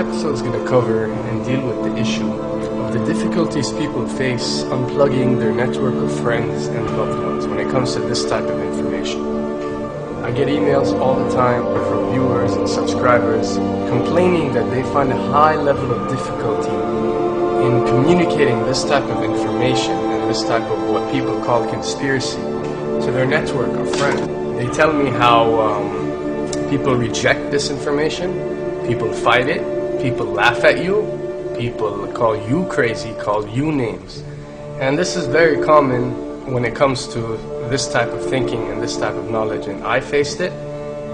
episode is going to cover and deal with the issue of the difficulties people face unplugging their network of friends and loved ones when it comes to this type of information. I get emails all the time from viewers and subscribers complaining that they find a high level of difficulty in communicating this type of information and this type of what people call conspiracy to their network of friends. They tell me how people reject this information. People fight it, people laugh at you, people call you crazy, call you names. And this is very common when it comes to this type of thinking and this type of knowledge, and I faced it.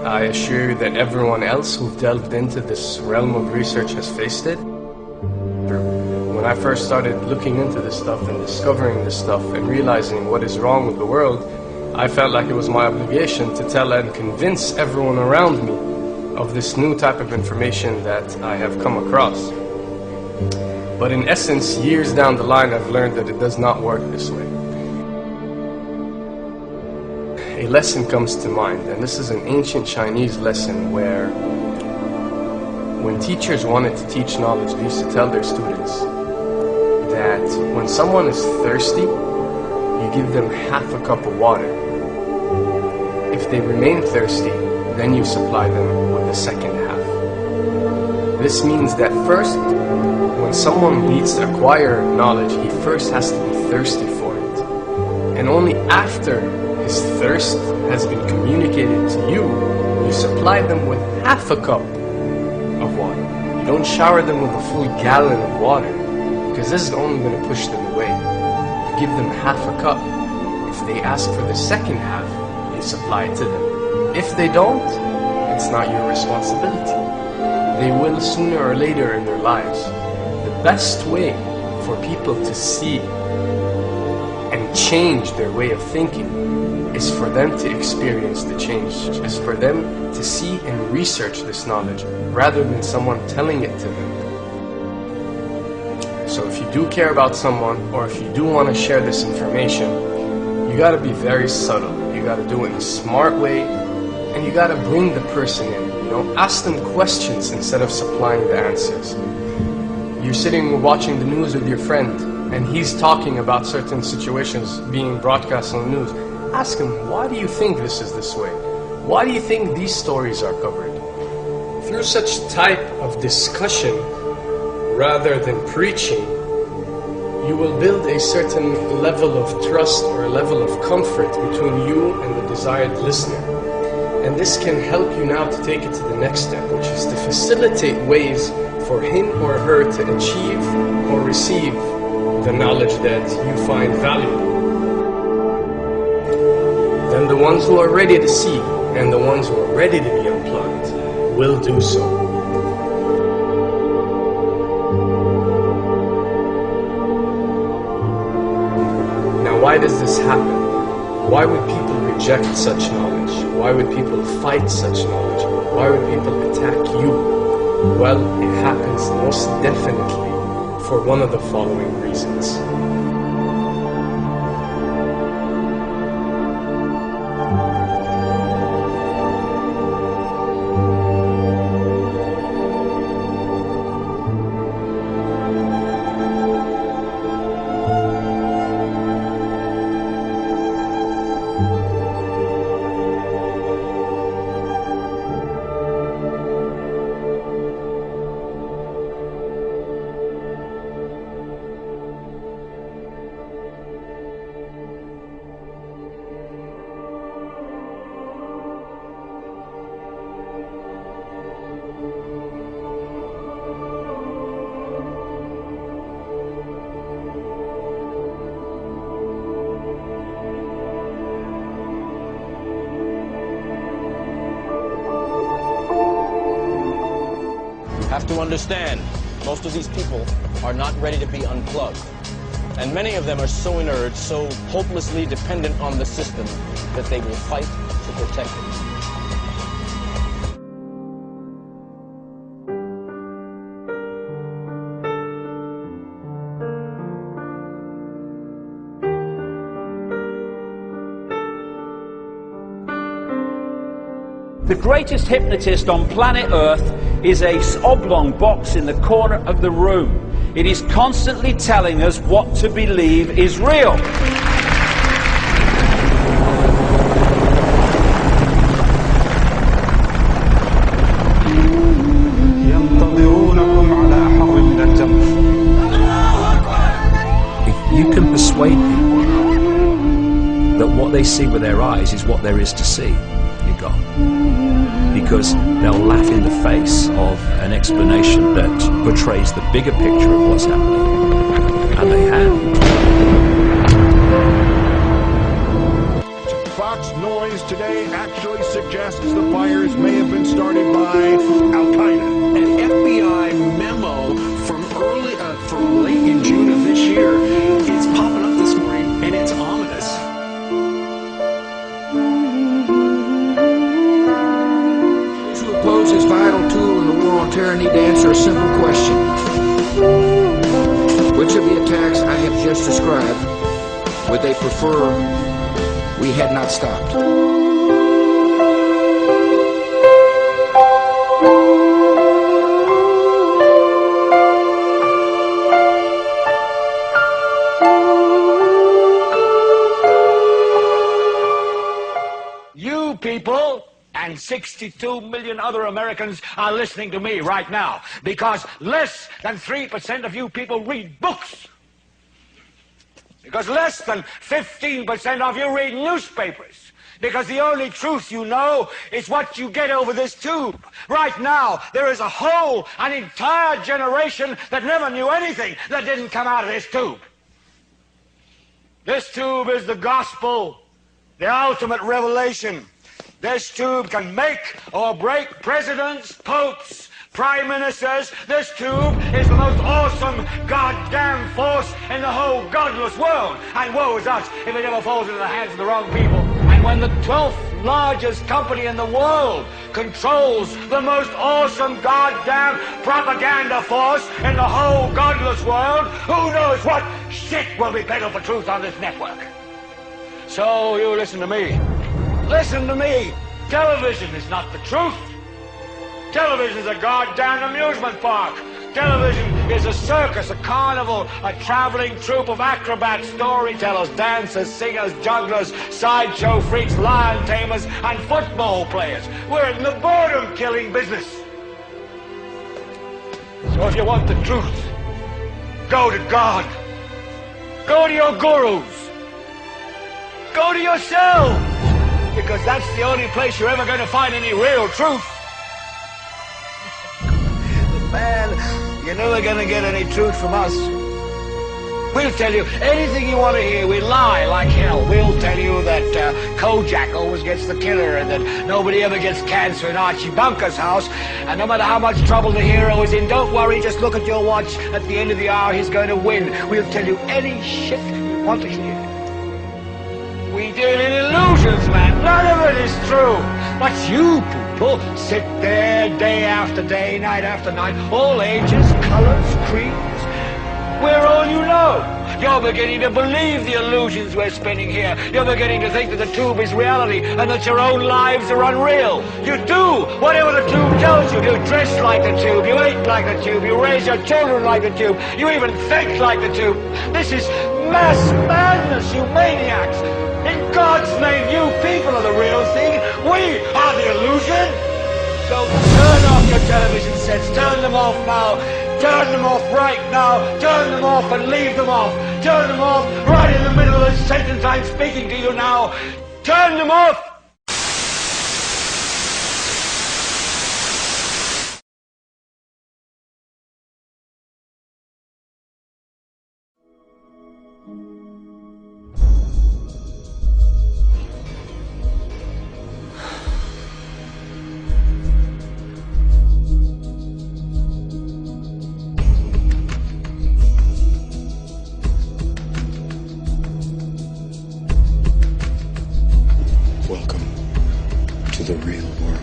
I assure you that everyone else who delved into this realm of research has faced it. When I first started looking into this stuff and discovering this stuff and realizing what is wrong with the world, I felt like it was my obligation to tell and convince everyone around me of this new type of information that I have come across. But in essence, years down the line, I've learned that it does not work this way. A lesson comes to mind, and this is an ancient Chinese lesson where when teachers wanted to teach knowledge, they used to tell their students that when someone is thirsty, you give them half a cup of water. If they remain thirsty, then you supply them with the second half. This means that first, when someone needs to acquire knowledge, he first has to be thirsty for it. And only after his thirst has been communicated to you, you supply them with half a cup of water. You don't shower them with a full gallon of water, because this is only going to push them away. You give them half a cup. If they ask for the second half, you supply it to them. If they don't, it's not your responsibility. They will sooner or later in their lives. The best way for people to see and change their way of thinking is for them to experience the change, is for them to see and research this knowledge rather than someone telling it to them. So if you do care about someone, or if you do want to share this information, you got to be very subtle. You got to do it in a smart way, and you got to bring the person in. Ask them questions instead of supplying the answers. You're sitting watching the news with your friend, and he's talking about certain situations being broadcast on the news. Ask him, why do you think this is this way? Why do you think these stories are covered? Through such type of discussion, rather than preaching, you will build a certain level of trust or a level of comfort between you and the desired listener. And this can help you now to take it to the next step, which is to facilitate ways for him or her to achieve or receive the knowledge that you find valuable. Then the ones who are ready to see and the ones who are ready to be unplugged will do so. Now, why does this happen? Why would people reject such knowledge? Why would people fight such knowledge? Why would people attack you? Well, it happens most definitely for one of the following reasons. Have to understand, most of these people are not ready to be unplugged. And many of them are so inert, so hopelessly dependent on the system, that they will fight to protect it. The greatest hypnotist on planet Earth is a oblong box in the corner of the room. It is constantly telling us what to believe is real. If you can persuade people that what they see with their eyes is what there is to see, you're gone. Because they'll laugh in the face of an explanation that portrays the bigger picture of what's happening. And they have. Fox noise today actually suggests the fires may have been started by Al-Qaeda. An FBI memo from late in June of this year is popping up this morning, and it's ominous. Those who oppose this vital tool in the war on terror need to answer a simple question. Which of the attacks I have just described would they prefer we had not stopped? You people and 62 million other Americans are listening to me right now because less than 3% of you people read books. Because less than 15% of you read newspapers. Because the only truth you know is what you get over this tube. Right now, there is an entire generation that never knew anything that didn't come out of this tube. This tube is the gospel, the ultimate revelation. This tube can make or break presidents, popes, prime ministers. This tube is the most awesome goddamn force in the whole godless world. And woe is us if it ever falls into the hands of the wrong people. And when the 12th largest company in the world controls the most awesome goddamn propaganda force in the whole godless world, who knows what shit will be peddled for truth on this network. So you listen to me. Listen to me. Television is not the truth. Television is a goddamn amusement park. Television is a circus, a carnival, a traveling troupe of acrobats, storytellers, dancers, singers, jugglers, sideshow freaks, lion tamers, and football players. We're in the boredom-killing business. So if you want the truth, go to God. Go to your gurus. Go to yourselves. Because that's the only place you're ever going to find any real truth. Man, you're never going to get any truth from us. We'll tell you anything you want to hear. We lie like hell. We'll tell you that Kojak always gets the killer and that nobody ever gets cancer in Archie Bunker's house. And no matter how much trouble the hero is in, don't worry, just look at your watch. At the end of the hour, he's going to win. We'll tell you any shit you want to hear. We deal in illusions, man. None of it is true. But you people sit there day after day, night after night, all ages, colors, creeds. We're all you know. You're beginning to believe the illusions we're spinning here. You're beginning to think that the tube is reality and that your own lives are unreal. You do whatever the tube tells you. You dress like the tube. You eat like the tube. You raise your children like the tube. You even think like the tube. This is mass madness, you maniacs. In God's name, you people are the real thing. We are the illusion. So turn off your television sets. Turn them off now. Turn them off right now. Turn them off and leave them off. Turn them off right in the middle of the sentence I'm speaking to you now. Turn them off. Welcome to the real world.